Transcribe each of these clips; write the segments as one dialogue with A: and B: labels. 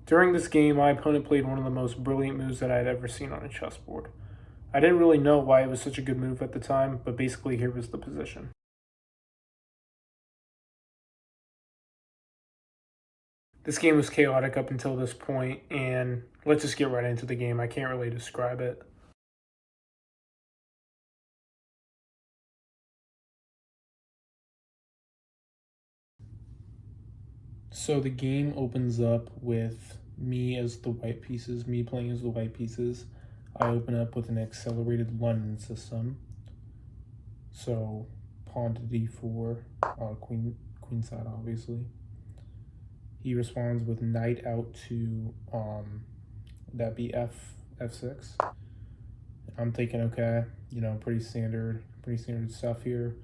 A: During this game, my opponent played one of the most brilliant moves that I had ever seen on a chessboard. I didn't really know why it was such a good move at the time, but basically here was the position. This game was chaotic up until this point, and let's just get right into the game. I can't really describe it. So the game opens up with me as the white pieces, me playing as the white pieces. I open up with an accelerated London system. So pawn to d4, queen side obviously. He responds with knight out to that be f6. I'm thinking, okay, pretty standard stuff here.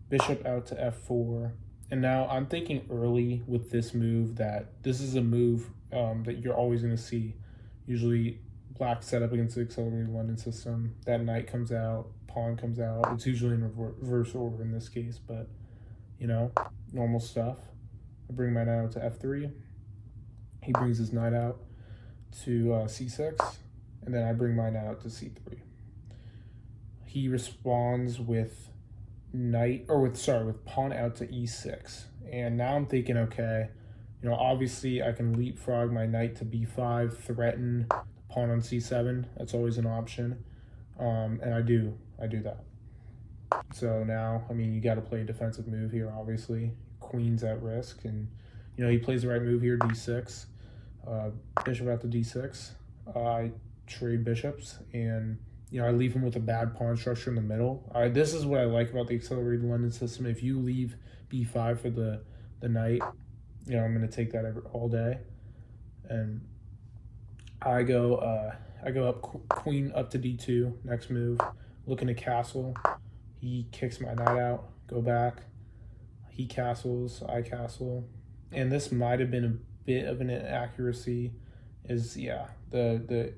A: Bishop out to f4. And now I'm thinking early with this move that this is a move that you're always going to see. Usually black set up against the accelerated London system. That knight comes out, pawn comes out. It's usually in reverse order in this case, but normal stuff. I bring my knight out to f3. He brings his knight out to c6, and then I bring my knight out to c3. He responds with with pawn out to e6, and now I'm thinking, okay, obviously I can leapfrog my knight to b5, threaten pawn on c7. That's always an option, and I do that. So now, you got to play a defensive move here. Obviously, queen's at risk, and he plays the right move here, d6, bishop out to d6. I trade bishops, and I leave him with a bad pawn structure in the middle. This is what I like about the accelerated London system. If you leave b5 for the knight, I'm going to take that all day. And I go up queen up to d2. Next move, looking to castle. He kicks my knight out. Go back. He castles. I castle. And this might have been a bit of an inaccuracy. The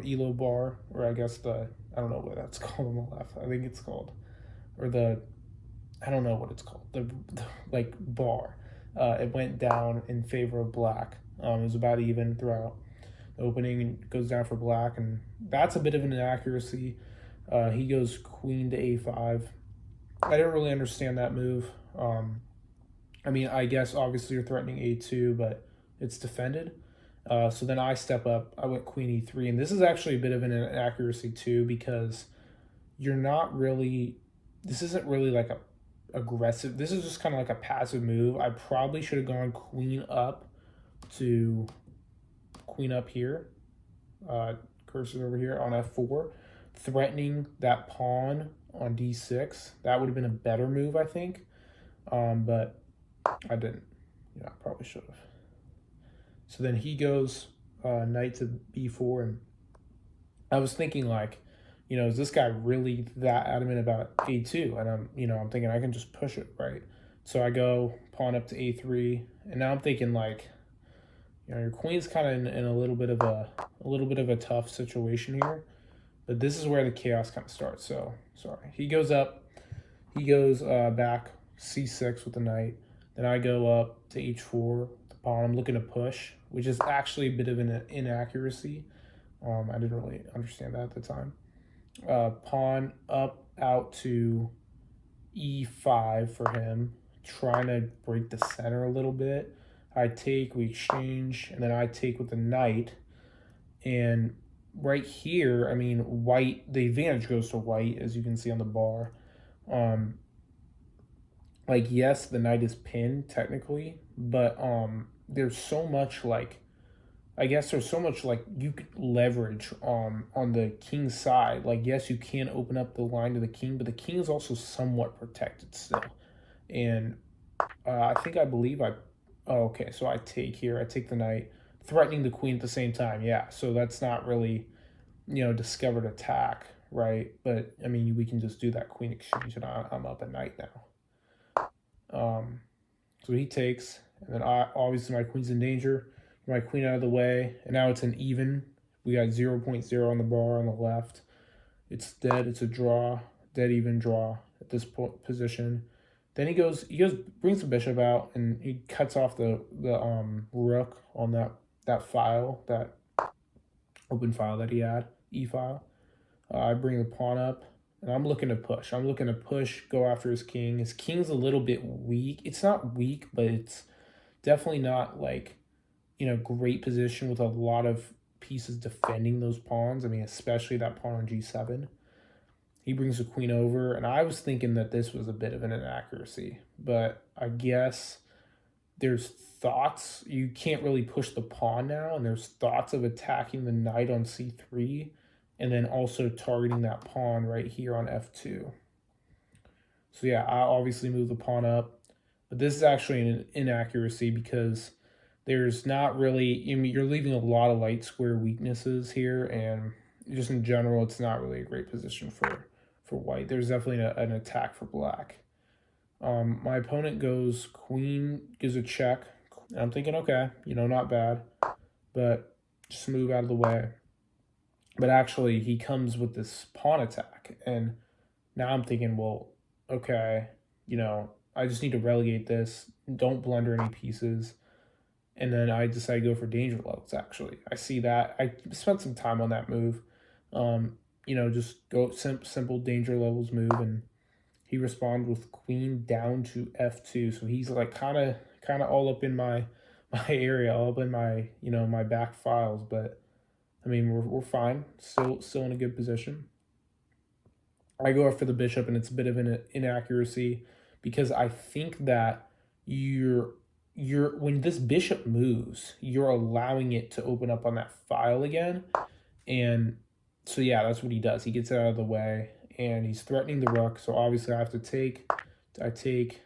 A: elo bar, or I guess I don't know what that's called on the left. I think it's called, I don't know what it's called. The like bar. It went down in favor of black. It was about even throughout. The opening goes down for black, and that's a bit of an inaccuracy. He goes queen to a5. I didn't really understand that move. I guess obviously you're threatening a2, but it's defended. So then I step up. I went queen e3, and this is actually a bit of an inaccuracy too, because you're not really. This isn't really like a aggressive. This is just kind of like a passive move. I probably should have gone queen up here. Cursor over here on f4, threatening that pawn on d6. That would have been a better move, I think. But I didn't. I probably should have. So then he goes knight to b4, and I was thinking is this guy really that adamant about a2? And I'm thinking I can just push it, right? So I go pawn up to a3, and now I'm thinking your queen's kind of in a little bit of a tough situation here, but this is where the chaos kind of starts. So sorry, he goes up, back c6 with the knight. Then I go up to h4, the pawn. I'm looking to push, which is actually a bit of an inaccuracy. I didn't really understand that at the time. Pawn up out to e5 for him, trying to break the center a little bit. I take, we exchange, and then I take with the knight. And right here, white, the advantage goes to white, as you can see on the bar. Yes, the knight is pinned technically, but there's so much you could leverage on the king's side. Yes, you can open up the line to the king, but the king is also somewhat protected still. And okay, so I take the knight, threatening the queen at the same time. Yeah, so that's not really, discovered attack, right? But we can just do that queen exchange, and I'm up at knight now. So he takes, and then obviously my queen's in danger. My queen out of the way, and now it's an even. We got 0.0 on the bar on the left. It's dead. It's a draw, dead even draw at this position. Then he brings the bishop out, and he cuts off the rook on that that file, that open file that he had, E file. I bring the pawn up, and I'm looking to push. I'm looking to push, go after his king. His king's a little bit weak. It's not weak, but it's definitely not like, great position with a lot of pieces defending those pawns. I mean, especially that pawn on g7. He brings the queen over, and I was thinking that this was a bit of an inaccuracy, but I guess there's thoughts. You can't really push the pawn now, and there's thoughts of attacking the knight on c3, and then also targeting that pawn right here on f2. So yeah, I obviously move the pawn up, but this is actually an inaccuracy because there's not really, you're leaving a lot of light square weaknesses here, and just in general, it's not really a great position for white. There's definitely an attack for black. My opponent goes queen, gives a check. And I'm thinking, okay, not bad, but just move out of the way. But actually, he comes with this pawn attack, and now I'm thinking, well, okay, I just need to relegate this. Don't blunder any pieces. And then I decide to go for danger levels, actually. I see that. I spent some time on that move. Just go simple danger levels move, and he responds with queen down to f2. So he's like kind of all up in my area, all up in my my back files. But I mean, we're fine. Still in a good position. I go after the bishop, and it's a bit of an inaccuracy because I think that when this bishop moves, you're allowing it to open up on that file again. And so yeah, that's what he does. He gets it out of the way, and he's threatening the rook. So obviously I have to take. I take.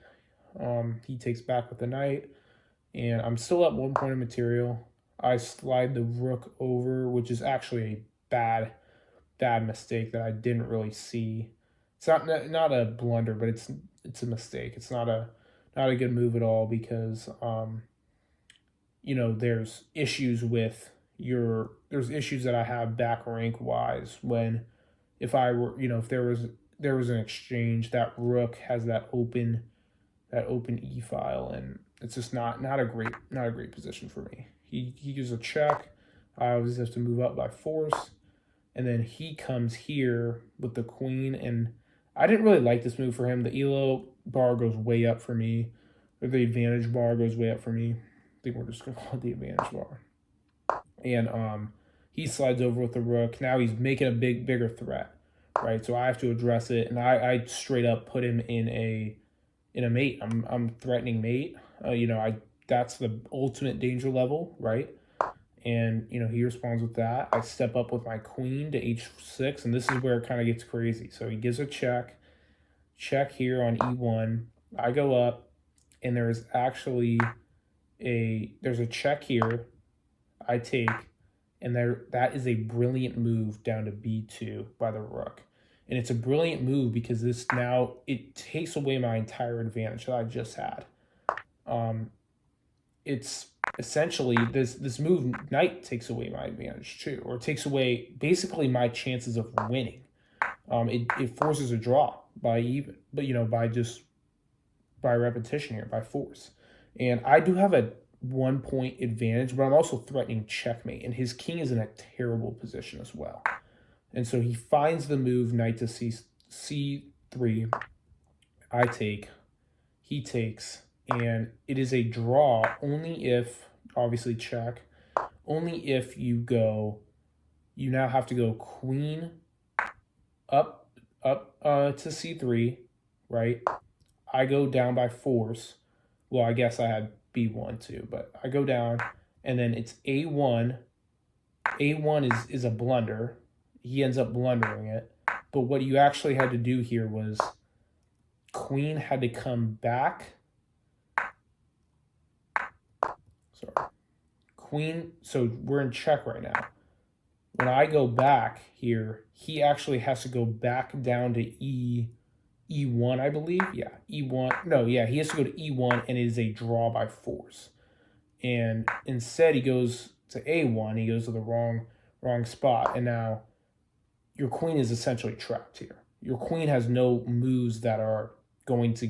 A: He takes back with the knight, and I'm still at 1 point of material. I slide the rook over, which is actually a bad mistake that I didn't really see. It's not a blunder, but it's a mistake. It's not a good move at all because there's issues with there's issues that I have back rank wise when if I were if there was an exchange, that rook has that open E file, and it's just not a great position for me. He gives a check. I always have to move up by force, and then he comes here with the queen, and I didn't really like this move for him. The ELO bar goes way up for me, or the advantage bar goes way up for me. I think we're just gonna call it the advantage bar. And he slides over with the rook. Now he's making a bigger threat, right? So I have to address it, and I straight up put him in a mate. I'm threatening mate. That's the ultimate danger level, right? And he responds with that. I step up with my queen to h6, and this is where it kind of gets crazy. So he gives a check here on e1. I go up, and there's actually there's a check here. I take, and that is a brilliant move down to b2 by the rook. And it's a brilliant move because it takes away my entire advantage that I just had. It's essentially this move knight takes away my advantage too, or takes away basically my chances of winning. It forces a draw by repetition here, by force. And I do have a 1 point advantage, but I'm also threatening checkmate, and his king is in a terrible position as well. And so he finds the move knight to c3. I take, he takes, and it is a draw only if, obviously check, only if you now have to go queen up to c3, right? I go down by force. Well, I guess I had b1 too, but I go down, and then it's a1. a1 is a blunder. He ends up blundering it. But what you actually had to do here was queen had to come back. Sorry. Queen, so we're in check right now. When I go back here, he actually has to go back down to e1, I believe. Yeah, e1. No, yeah, he has to go to e1, and it is a draw by force. And instead, he goes to a1. He goes to the wrong spot, and now your queen is essentially trapped here. Your queen has no moves that are going to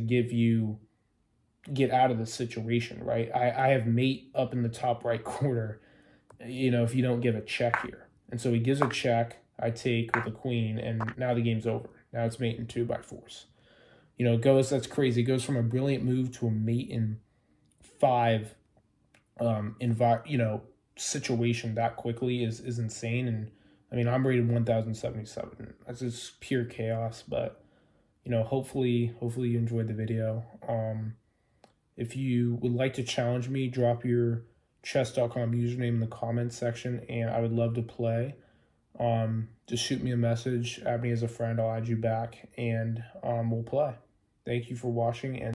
A: get out of the situation, right? I have mate up in the top right corner, if you don't give a check here. And so he gives a check, I take with a queen, and now the game's over. Now it's mate in 2 by force. That's crazy. It goes from a brilliant move to a mate in 5 situation that quickly is insane. And I mean, I'm rated 1077. That's just pure chaos, but hopefully you enjoyed the video. If you would like to challenge me, drop your chess.com username in the comments section, and I would love to play. Just shoot me a message, add me as a friend, I'll add you back, and we'll play. Thank you for watching, and